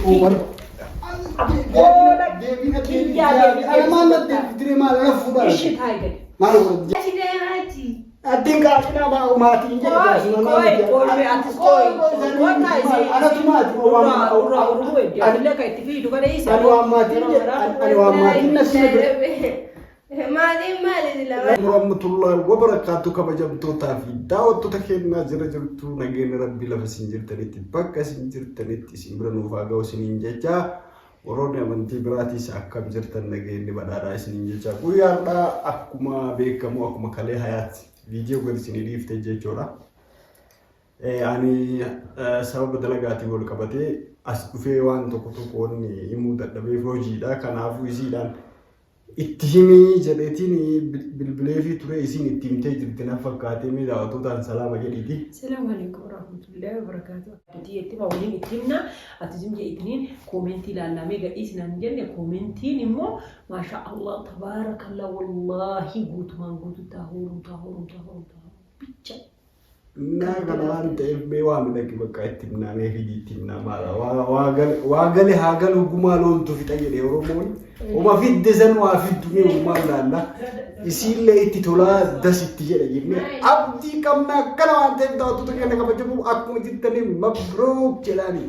Tuuban. Ana maal diree maal ana fuudhaa? Ishee taa'ee maal godhati? Ati deemaati. Addeen qaafina maatiin jedhe gaasuma warahmatullahi wabarakatuh kabajamtootaa fi daawwattoota keenyaa jira jirtu nageenya rabbii lafa isin jirtanitti bakka isin jirtanitti isin bira nuuf haa ga'u isiniin jecha warroonni amantii biraatiis akkam jirtan nageenyi badhaadhaa isiniin jecha guyyaadhaa akkuma beekamu akkuma kalee hayaatti viidiyoo gadi isinii dhiifte jechuudha. Ani sababa dalagaatiin wal qabatee as dhufee waan tokko tokkoon himuu dadhabeef hojiidha. Kanaafuu isiidhaan itti himii jedheetiin bilbilee fi ture isin itti himtee jirti na fakkaatee mee daawwattootaan salaama jedhiiti. Salaamu alaikum warahmatullahi wabarakatuh. Ati yetti waliin itti himna ati zimje ittiin koomentii ilaallamee gadhiis naan jenne koomentiin immoo maasha Allah tabaarakallah wallahi guutumaan guutuu taahuruu bicha. Naa kanaan ta'eef mee waa midhagi bakka itti himnaanee fi itti himnaa maala waa gale haa galu gumaa loontu fixa jedhee Oromoon oma fidde san waa fiddu mee uumaa ilaalla isiillee itti tolaa dasitti jedha jennee abdii qabna akkana waan ta'eef daawwattoota keenya kabajamu akkuma jirtanii mabruuk jedhaanii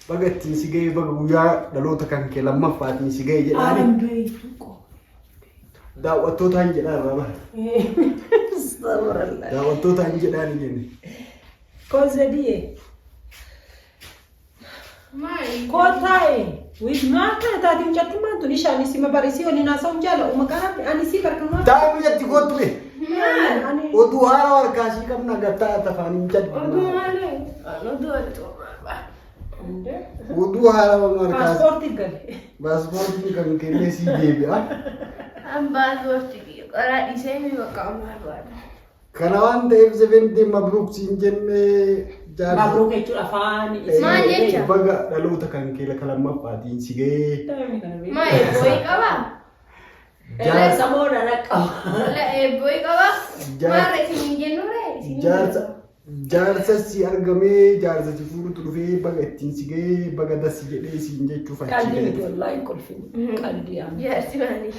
baga ittiin si ga'e baga guyyaa dhaloota kan kee lammaffaatiin si ga'e jedhaanii daawwattootaan jedhaan raba. Daawwattootaan jedhaan jenne. Kozedie. Kotae. Wisnata tadi chatuma tu nishani sima barisi oni nasa unjala umakara ani si barkama. Tahu jati kotu be. Odu hara warkashi kamna gata tafani jati. Odu Odu hara warkashi. Passport gale. Passport kan kene si debe ah. Passport ora isemi bakama barbaada. Kana waan ta'eef seventy mabruuk siin jenne jaarsa. Mabruuk jechuun afaan maal jecha? Baga dhaloota kan kee lammaffaatiin si ga'e. Maal boy qaba? Jaarsa samoora naqaba. Boy qaba? Maal isin jennure? Jaarsa si argamee jaarsa si fuudhutu dhufee baga ittiin si ga'e baga dasi jedhee siin jechuu fakkii. Qalbii miti wallahi kolfin. Qalbii yaa. Jaarsi maali?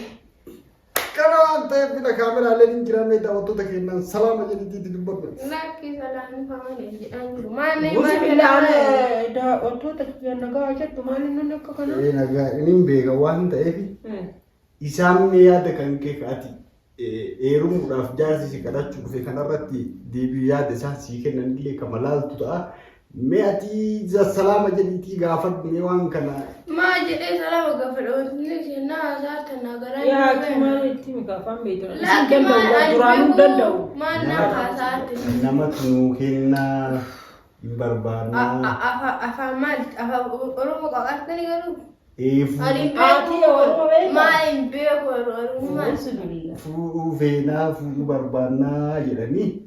Kana waan ta'eef bina kaameraaleen hin jiraanne daawwattoota keenyaan salaama jedhitiitti dubbatu. Lakki salaamni famalee jedhaan jiru. Maali daawwattoota keenyaan nagaa jettu maali inni akka kana? Nagaa inni beeka waan ta'eef isaan yaada kan kee kaati eerumuudhaaf jaarsi si kadhachuu dhufe kanarratti deebii yaada isaan sii kennan illee kama laaltu ta'a. Mee ati salaama jedhiitii gaafadhu mee waan kana. Maa jedhee salaama gaafadhu illee seenaa haasaa nagaraa. Yaa akkuma itti gaafan beektu. Lakki duraanuu danda'u. Maal nama haasaatti? Namatti nuu kennaa hin barbaannu. Afaan maal? Afaan Oromoo qaqaatanii garuu. Maal beeku Oromoo maal? Fuudhuu feenaa fuudhuu barbaannaa jedhanii.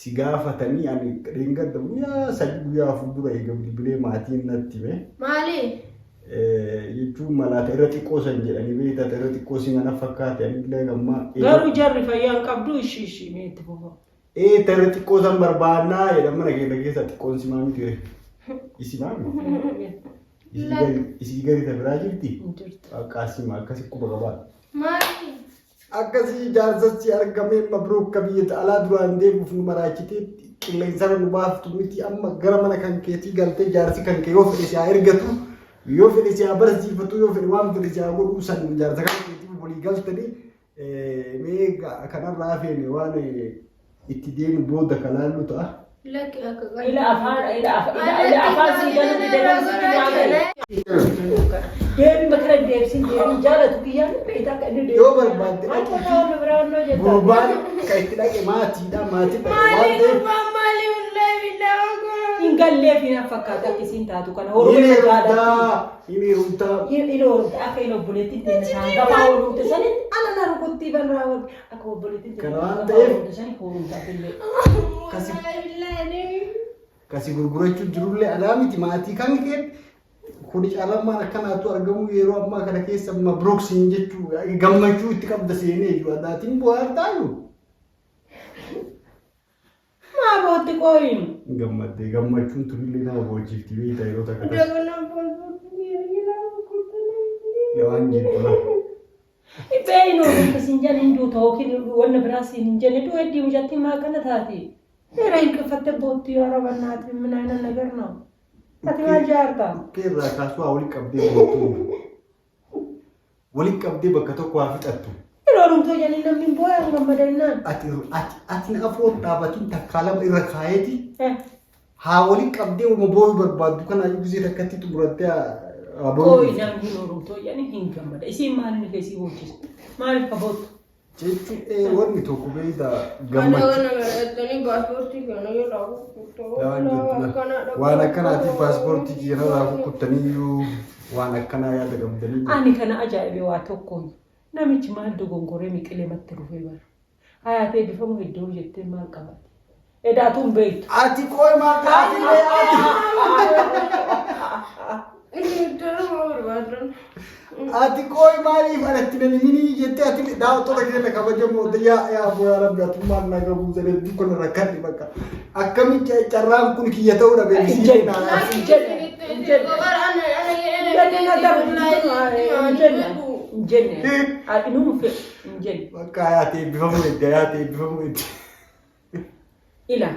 Si gaafatanii ani dheengadda guyyaa sadii guyyaa fuuldura eega bilbilee maatiin natti hime. Maali? Jechuun malaata irra xiqqoo san jedhanii beektaa irra xiqqoo si mana fakkaate ani illee gammaa. Garuu jarri fayyaan qabdu ishii meetti boba. Irra xiqqoo san barbaannaa jedhan mana keenya keessa xiqqoon si maa miti isi maami? Isii gadi biraa jirti? Qaasima akkasi quba qabaadha. Maali? Akkasii jaarsatti argamee mabruuk ka biyya alaa duraan deemuuf nu maraachitee qilleensarra nu baaftu miti amma gara mana kan keetii galtee jaarsi kan kee yoo fedhe si haa ergatu yoo fedhe si haa barsiifatu yoo fedhe waan fedhe si haa godhuu san jaarsa kan keetii walii galtanii mee kanarraa feene waan itti deemu booda kalaallu ta'a. Lakki akka ila afaan siidanii deebiin deebii makara deebisiin deebii jaalatu kiyyaan beektaa kan inni yoo barbaadde gurbaan kan itti dhaqe maatiidha maali hundee biddaa hin gallee fi na fakkaata akkasiin taatu kana horumee jaalatu inni runtaa akka inni obboleettiin deemsaan gabaa oolumte sanii ana na rukutti banaa akka obboleettiin deemsaan kasi gurgurachuu jirullee alaa miti maatii kan kee kun calamaan akkanaatu argamu yeroo ammaa kana keessa mabruuk siin jechuu gammachuu itti qabda seenee jiru adaatiin bu'aartaayu. Maa bootti qooyin. Gammachuun tulillee nama boojjifti beektaa yeroo takka. jidduudha. Beeyno kasinjan hindu tookin wanna biraasi hinjane du eddi mujatti maa kana taati. Era ilkafatte bootti yoo rabannaati min ayna nagar ነው ati maal jaarta keerraa kaasuu haa walitti qabdee boottuu walitti qabdee bakka tokko haa fixattu. Yeroo dhumtoo janii namni boo'aa gammadannaan. Ati afoon dhaabatiin takkaa lama irra kaayeeti haa walitti qabdee uma boo'uu barbaaddu kana gisee takkatti xumurattee Koi namni dhumtoo janii hin gammada. Isiin maaliin keessi hojjetu? Maaliif kaboottu? jechuun wanni tokko beeyda waan akkanaatiif paaspoortii kiyyarraa kukkuttaniyyuu waan akkanaa yaada qabdanii. Ani kana ajaa'ibee waa tokkoon namichi maal dogongoree miqilee matti dhufee bara. Hayaatee bifamu iddoo jettee maal qabate? Edaatuun beektu. Ati qooyi maal taatee ati qooyi maaliif alatti namni jettee ati daawwattoota keenya kabajamoo yaa booyaa rabbi atummaan naga buusanii dukkan rakkatti bakka akkamitti carraan kun kiyya ta'uu dhabe bakka yaatee bifamu edde ila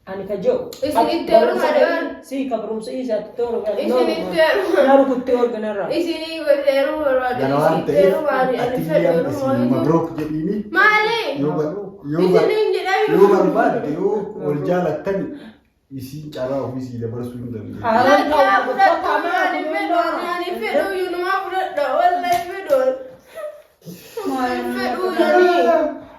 ani kajo isinitti organan si kabrumsa isa torgan isinitti organan naru kutti organarra isini weteru warwadi ganawaan ta'e ati mabrook jedhiini maali yoo barbaadde yoo wal jaalattan isiin carraa ofiisii dabarsuu hin dandeenye. Lakkaa fudhadha maali fedhoon ani fedhuu yuunumaa fudhadha wallahi fedhoon maali fedhuu yanii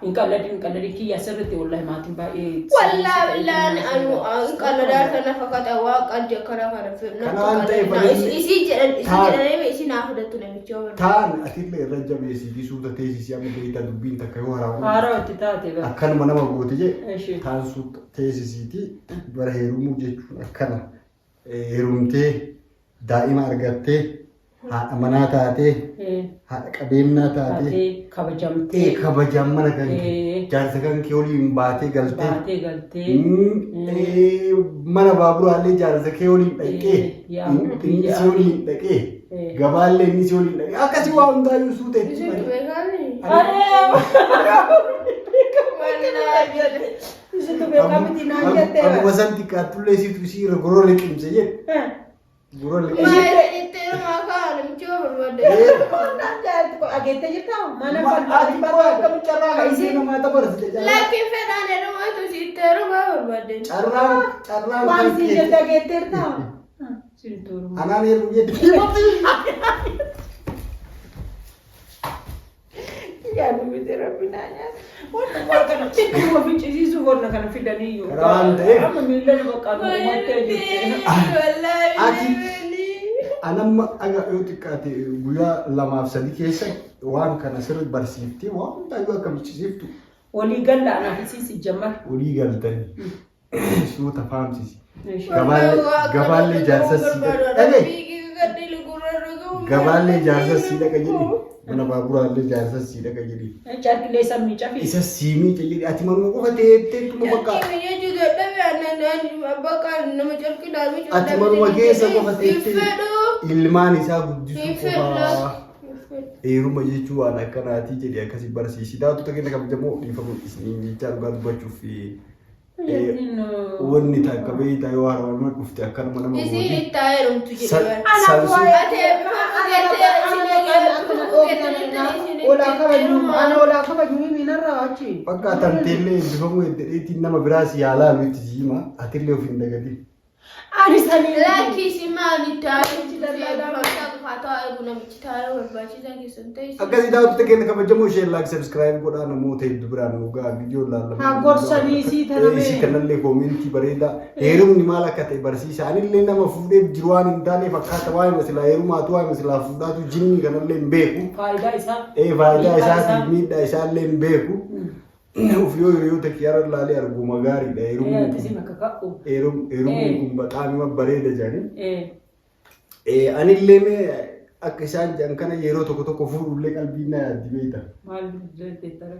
inqalladii kiyya sirriitti wallahi maatiin baay'ee wallahi billahi anu inqalladaa kana fakkaata waa qalje kana kana fedhna isii jedhanii isii naa fudhattu namicha taan atillee irra jabeesii suuta teessisii amma beektaa dubbiin takka yoo haarawatti taate akkanuma nama goote je taan suuta teessisiiti bara heerumuu jechuun akkana heerumtee daa'ima argattee haadha manaa taatee haadha qabeenyaa taatee kabajamtee kabajaan mana kan jaarsa kan kee waliin baatee galtee mana baaburaallee jaarsa kee waliin dhaqee inni si waliin dhaqee gabaallee inni si waliin dhaqee akkasii waa hundaayyuu suutee akkuma santi qaattullee siitu isii irra goroo liqimse jedhe goroo liqimse. Agete jirta mana ati kamu carraa kaisee nama dabarse laakiin fedhaan heddumaatu siitteeru maa barbaadde carraa waan si jette agete jirta anaan heeru jette yaadu miti rabbinaa nyaata waan kana xiqquma ficcisiisu warra kana fidaniyyuu waan ta'eef amma miillan baqqaatu umattee jirte ati anamma aga yoo xiqqaate guyyaa lamaaf sadii keessa waan kana sirri barsiiftee waan hundaayyuu akka michisiiftu walii galla anaaf isiisi jammar walii galtanii suuta faamsisi gabaallee jaarsasii gabaallee jaarsasii dhaqa jedhi mana baaburaallee jaarsasii dhaqa jedhi caarqilee sammii cafi isa siimii jedhi ati manuma qofa teetteettuma bakka ati manuma keessa qofa teettee ilmaan isaa guddisuu qofaa heeruma jechuu waan akkanaatii jedhe akkasii barsiisi daawwattoota keenya kabajamoo dhiifamu isiniin jechaa dhugaa dubbachuuf wanni takka beeytaa yoo haaraman dhufte akkanuma nama isiin itti heerumtu jedhe olaa kabajuu minarraa achi bakka tanteellee eebbifamu heddeetiin nama biraas yaalaa nuti siima atillee of hin dagatin. Ani sanii lakkii si maali taa'ee akkasii daawwattoota keenya kabajamoo ishee laak sabskiraayib godhaa namoota hedduu biraan dhugaa viidiyoo laallama gorsanii sii taname kanallee koomentii bareedaa heerumni maal akka ta'e barsiisa anillee nama fuudheef jiru waan hin taane fakkaata waa'ee masilaa heerumaatu waa'ee masilaa fuudhaatu jinnii kanallee hin beeku faayidaa isaa isaatiif miidhaa isaallee hin beeku uf yoo hiriyoota kiyyaara laalee arguma gaariidha heerumuun kun baqaanuma bareeda jedhanii anillee mee akka isaan jedhan kana yeroo tokko tokko fuudhullee qalbii na yaaddi beekta. Maal jettara?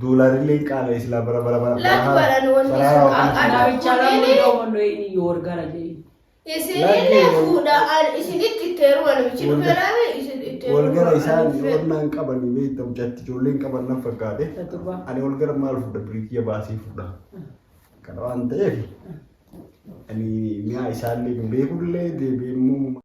Doolarillee qaala islaa bara. Laatu baran wanti yoo argara jedhee. Isinillee fuudhaa isinitti teeru waan michi dhufeeraabe والقرا إنسان ورنا انقبل بيت وجت جولين قبل نفقاته أنا والقرا ما أعرف بريكيا باسي فدا كانوا أنت إيه أني ميا إنسان اللي بيقول لي دي بيمو